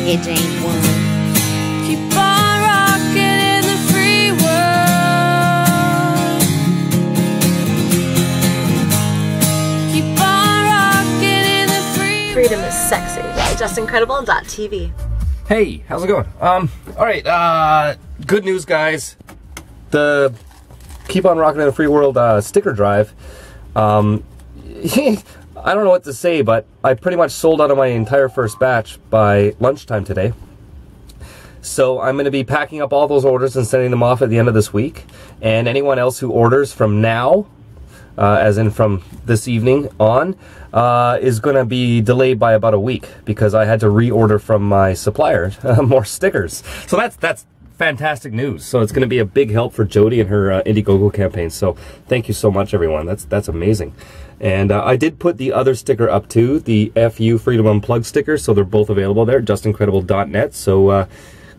Mary Jane 1. Keep on rocking in the free world. Keep on rocking in the free world. Freedom is sexy. JustIncredible.tv. Hey, how's it going? Alright, good news, guys. The Keep on Rocking in the Free World sticker drive. I don't know what to say, but I pretty much sold out of my entire first batch by lunchtime today. So I'm going to be packing up all those orders and sending them off at the end of this week. And anyone else who orders from now, as in from this evening on, is going to be delayed by about a week because I had to reorder from my supplier more stickers. So that's fantastic news. So it's going to be a big help for Jody and her Indiegogo campaign. So thank you so much, everyone. That's amazing. And I did put the other sticker up too, the FU Freedom Unplugged sticker. So they're both available there, justincredible.net. So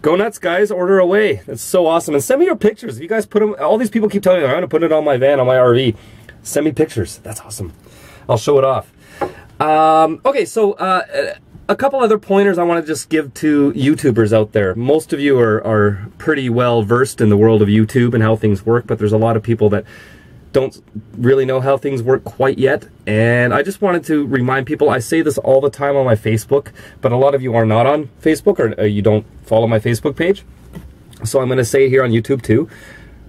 go nuts, guys. Order away. That's so awesome. And send me your pictures. If you guys put them, all these people keep telling me I'm going to put it on my van, on my RV. Send me pictures. That's awesome. I'll show it off. Okay, so a couple other pointers I want to just give to YouTubers out there. Most of you are pretty well versed in the world of YouTube and how things work, but there's a lot of people that don't really know how things work quite yet. And I just wanted to remind people, I say this all the time on my Facebook, but a lot of you are not on Facebook or you don't follow my Facebook page. So I'm going to say it here on YouTube too.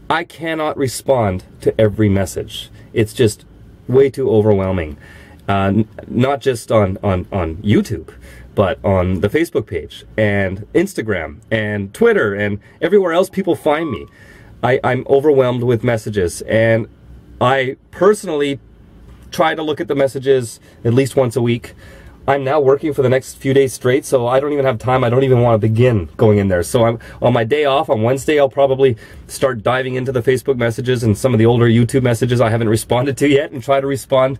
I cannot respond to every message. It's just way too overwhelming. Not just on YouTube, but on the Facebook page and Instagram and Twitter and everywhere else people find me. I'm overwhelmed with messages, and I personally try to look at the messages at least once a week. I'm now working for the next few days straight, so I don't even have time. I don't even want to begin going in there. So I'm on my day off on Wednesday. I'll probably start diving into the Facebook messages and some of the older YouTube messages I haven't responded to yet, and try to respond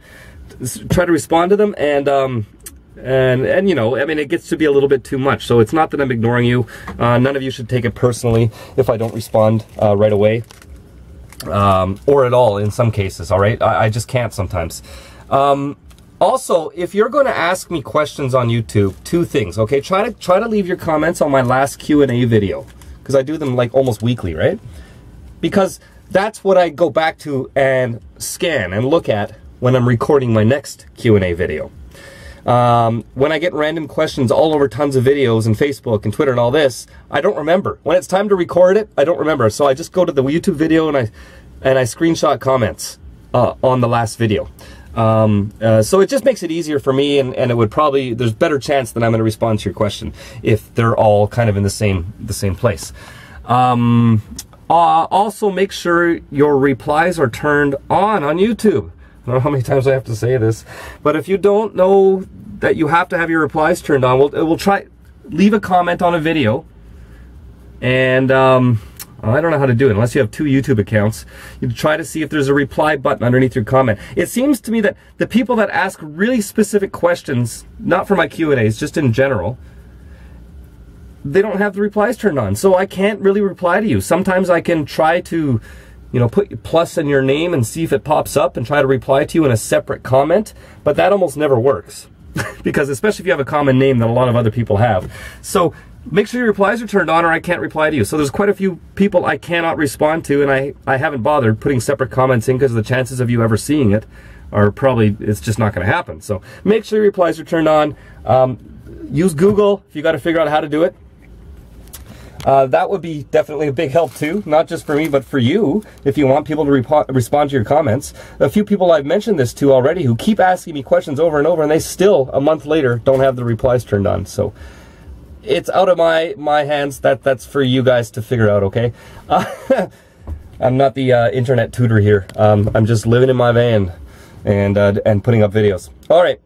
to them. And you know, I mean, it gets to be a little bit too much. So it's not that I'm ignoring you. None of you should take it personally if I don't respond right away, or at all in some cases. All right, I just can't sometimes. Also, if you're going to ask me questions on YouTube, two things, okay? Try to leave your comments on my last Q&A video, because I do them like almost weekly, right? Because that's what I go back to and scan and look at when I'm recording my next Q&A video. When I get random questions all over tons of videos and Facebook and Twitter and all this, I don't remember. When it's time to record it, I don't remember. So I just go to the YouTube video and I screenshot comments on the last video. So it just makes it easier for me, and it would probably, there's better chance that I'm going to respond to your question if they're all kind of in the same place. Also, make sure your replies are turned on YouTube. I don't know how many times I have to say this, but if you don't know that you have to have your replies turned on, we'll try, leave a comment on a video, and I don't know how to do it unless you have two YouTube accounts. You try to see if there's a reply button underneath your comment. It seems to me that the people that ask really specific questions, not for my Q&As, just in general, they don't have the replies turned on, so I can't really reply to you. Sometimes I can try to, you know, put plus in your name and see if it pops up and try to reply to you in a separate comment, but that almost never works. Because especially if you have a common name that a lot of other people have. So make sure your replies are turned on or I can't reply to you. So there's quite a few people I cannot respond to, and I haven't bothered putting separate comments in because the chances of you ever seeing it are probably, it's just not going to happen. So make sure your replies are turned on. Use Google if you got to figure out how to do it. That would be definitely a big help too, not just for me, but for you, if you want people to respond to your comments. A few people I've mentioned this to already who keep asking me questions over and over, and they still, a month later, don't have the replies turned on. So it's out of my hands. That's for you guys to figure out, okay? I'm not the internet tutor here. I'm just living in my van and putting up videos. All right.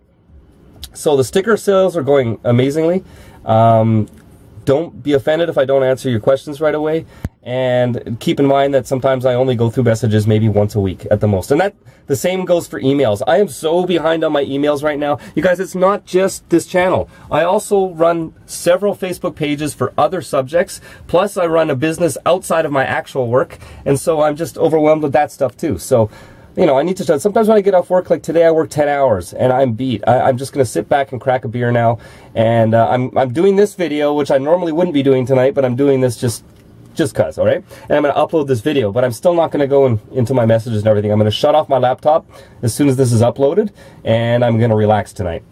So the sticker sales are going amazingly. Don't be offended if I don't answer your questions right away. And keep in mind that sometimes I only go through messages maybe once a week at the most. And that the same goes for emails. I am so behind on my emails right now. You guys, it's not just this channel. I also run several Facebook pages for other subjects. Plus I run a business outside of my actual work. And so I'm just overwhelmed with that stuff too. So you know, I need to, sometimes when I get off work, like today I work 10 hours and I'm beat. I'm just going to sit back and crack a beer now. And I'm doing this video, which I normally wouldn't be doing tonight, but I'm doing this just cause, all right? And I'm going to upload this video, but I'm still not going to go into my messages and everything. I'm going to shut off my laptop as soon as this is uploaded, and I'm going to relax tonight.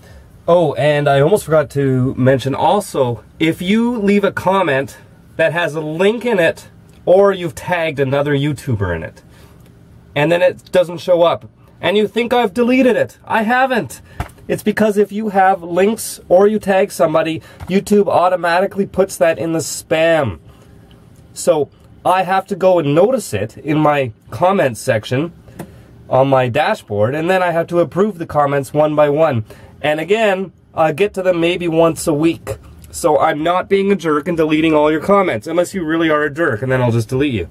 Oh, and I almost forgot to mention also, if you leave a comment that has a link in it, or you've tagged another YouTuber in it, and then it doesn't show up, and you think I've deleted it. I haven't. It's because if you have links or you tag somebody, YouTube automatically puts that in the spam. So I have to go and notice it in my comments section on my dashboard, and then I have to approve the comments one by one. And again, I get to them maybe once a week. So I'm not being a jerk and deleting all your comments, unless you really are a jerk, and then I'll just delete you.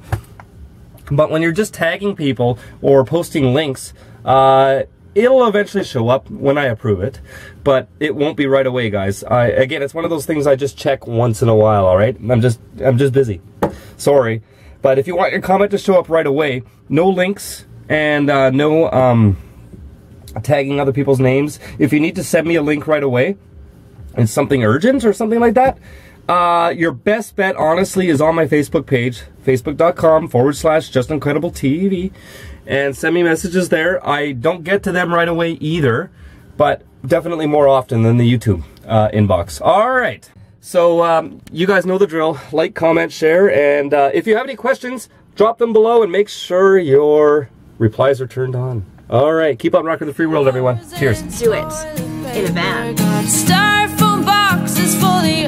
But when you're just tagging people or posting links, it'll eventually show up when I approve it, but it won't be right away, guys. Again, it's one of those things I just check once in a while, all right? I'm just busy. Sorry. But if you want your comment to show up right away, no links and no tagging other people's names. If you need to send me a link right away, it's something urgent or something like that, your best bet, honestly, is on my Facebook page, facebook.com/JustIncredibleTV, and send me messages there. I don't get to them right away either, but definitely more often than the YouTube inbox. All right. So you guys know the drill. Like, comment, share, and if you have any questions, drop them below and make sure your replies are turned on. All right. Keep on rocking the free world, everyone. Cheers. Do it in a van. Styrofoam boxes fully